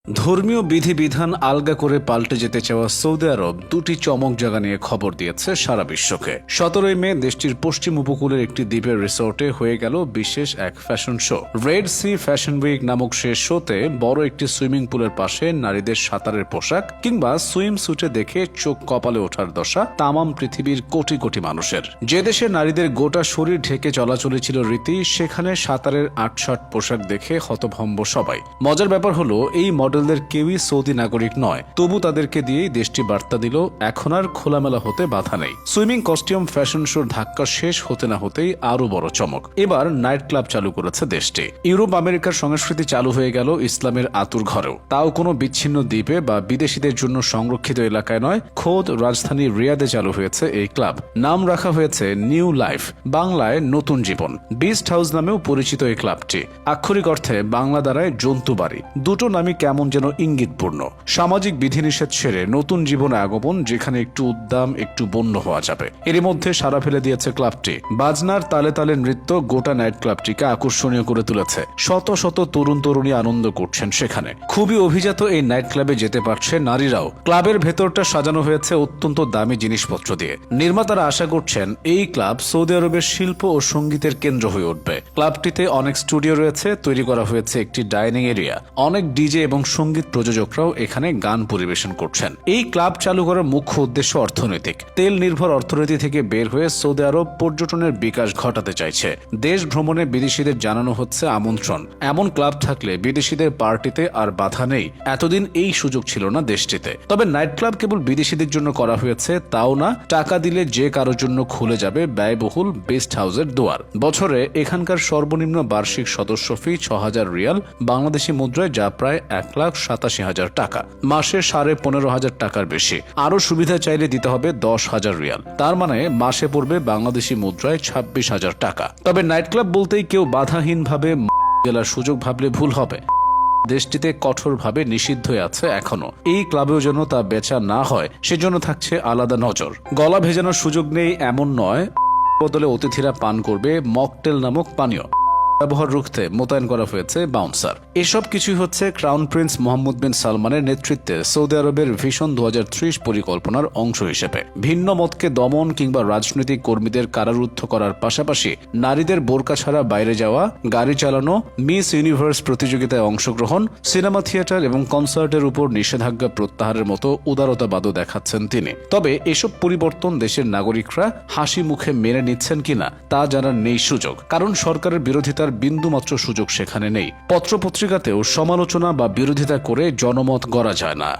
ধর্মীয় বিধিবিধান আলগা করে পাল্টে যেতে চাওয়া সৌদি আরব দুটি চমক জায়গা নিয়ে খবর দিয়েছে সারা বিশ্বকে। 17 মে দেশটির পশ্চিম উপকূলের একটি দ্বীপের রিসোর্টে হয়ে গেল বিশেষ এক fashion show. Red sea fashion week নামক শেষ শোতে বড় একটি সুইমিং পুলের পাশে নারীদের সাঁতারের পোশাক কিংবা সুইম স্যুটে দেখে চোখ কপালে ওঠার দশা তামাম পৃথিবীর কোটি কোটি মানুষের। যে দেশে নারীদের গোটা শরীর ঢেকে চলাচলে ছিল রীতি, সেখানে সাঁতারের আটশাট পোশাক দেখে হতভম্ব সবাই। মজার ব্যাপার হলো এই মডেলদের কেউই সৌদি নাগরিক নয়, তবু তাদেরকে দিয়েই দেশটি বার্তা দিল এখন আর খোলামেলা হতে বাধা নেই। সুইমিং কস্টিউম ফ্যাশন শোর ধাক্কা শেষ হতে না হতেই আরো বড় চমক, এবার নাইট ক্লাব চালু করেছে দেশটি। ইউরোপ আমেরিকার সংস্কৃতি চালু হয়ে গেল ইসলামের আতুর ঘরেও, তাও কোনো বিচ্ছিন্ন দ্বীপে বা বিদেশিদের জন্য সংরক্ষিত এলাকায় নয়, খোদ রাজধানী রিয়াদে চালু হয়েছে এই ক্লাব। নাম রাখা হয়েছে নিউ লাইফ, বাংলায় নতুন জীবন। বিস্ট হাউস নামেও পরিচিত এই ক্লাবটি। আক্ষরিক অর্থে বাংলা দ্বারায় জন্তু বাড়ি। দুটো নামই কেমন যেন ইঙ্গিতপূর্ণ। সামাজিক বিধিনিষেধ ছেড়ে নতুন জীবনে আগমন, যেখানে একটু উদ্দাম একটু বন্য হওয়া যাবে। এরই মধ্যে সারা ফেলে দিয়েছে ক্লাবটি। বাজনার তালে তালে নৃত্য গোটা নাইট ক্লাবটিকে আকর্ষণীয় করে তুলেছে। শত শত তরুণ তরুণী আনন্দ করছেন সেখানে। খুবই অভিজাত এই নাইট ক্লাবে যেতে পারছে নারীরাও। ক্লাবের ভেতরটা সাজানো হয়েছে অত্যন্ত দামি জিনিসপত্র দিয়ে। নির্মাতারা আশা করছেন এই ক্লাব সৌদি আরবের শিল্প ও সঙ্গীতের কেন্দ্র হয়ে উঠবে। ক্লাবটিতে অনেক স্টুডিও রয়েছে, তৈরি করা হয়েছে একটি ডাইনিং এরিয়া। অনেক ডিজে এবং সঙ্গীত প্রযোজকরাও এখানে গান পরিবেশন করছেন। এই ক্লাব চালু করার মুখ্য উদ্দেশ্য অর্থনৈতিক। তেল নির্ভর অর্থনীতি থেকে বের হয়ে সৌদি আরব পর্যটনের বিকাশ ঘটাতে চাইছে। দেশ ভ্রমণে বিদেশিদের জানানো হচ্ছে আমন্ত্রণ। এমন ক্লাব থাকলে বিদেশিদের পার্টিতে আর বাধা নেই। এতদিন এই সুযোগ ছিল না দেশটিতে। তবে নাইট ক্লাব কেবল বিদেশিদের জন্য করা হয়েছে তাও না, টাকা দিলে যে কারোর জন্য খুলে যাবে ব্যয়বহুল বেস্ট হাউসের দুয়ার। বছরে এখানকার সর্বনিম্ন বার্ষিক সদস্য ফি 6000 রিয়াল, বাংলাদেশি মুদ্রায় যা প্রায় 1,87,000 টাকা। মাসে 15,500 টাকার বেশি। আরো সুবিধা চাইলে দিতে হবে 10,000 রিয়াল, তার মানে মাসে পড়বে বাংলাদেশি মুদ্রায় 26,000 টাকা। তবে নাইট ক্লাব বলতেই কেউ বাধাহীনভাবে গেলার সুযোগ ভাবলে ভুল হবে। দেশটিতে কঠোরভাবে নিষিদ্ধ হয়ে আছে এখনো। এই ক্লাবেও যেন তা বেচা না হয় সেজন্য থাকছে আলাদা নজর। গলা ভেজানোর সুযোগ নেই এমন নয়, বদলে অতিথিরা পান করবে মকটেল নামক পানীয়। ব্যবহার রুখতে মোতায়েন করা হয়েছে বাউন্সার। এসব কিছুই হচ্ছে ক্রাউন প্রিন্স মোহাম্মদ বিন সালমানের নেতৃত্বে সৌদি আরবের ভিশন 2030 পরিকল্পনার অংশ হিসেবে। ভিন্ন মতকে দমন কিংবা রাজনৈতিক কর্মীদের কারারুদ্ধ করার পাশাপাশি নারীদের বোরকা ছাড়া বাইরে যাওয়া, গাড়ি চালানো, মিস ইউনিভার্স প্রতিযোগিতায় অংশগ্রহণ, সিনেমা থিয়েটার এবং কনসার্টের উপর নিষেধাজ্ঞা প্রত্যাহারের মতো উদারতাবাদও দেখাচ্ছেন তিনি। তবে এসব পরিবর্তন দেশের নাগরিকরা হাসি মুখে মেনে নিচ্ছেন কিনা তা জানার নেই সুযোগ, কারণ সরকারের বিরোধিতার বিন্দুমাত্র সুযোগ সেখানে নেই। পত্রপত্রিকাতেও সমালোচনা বা বিরোধিতা করে জনমত গড়া যায় না।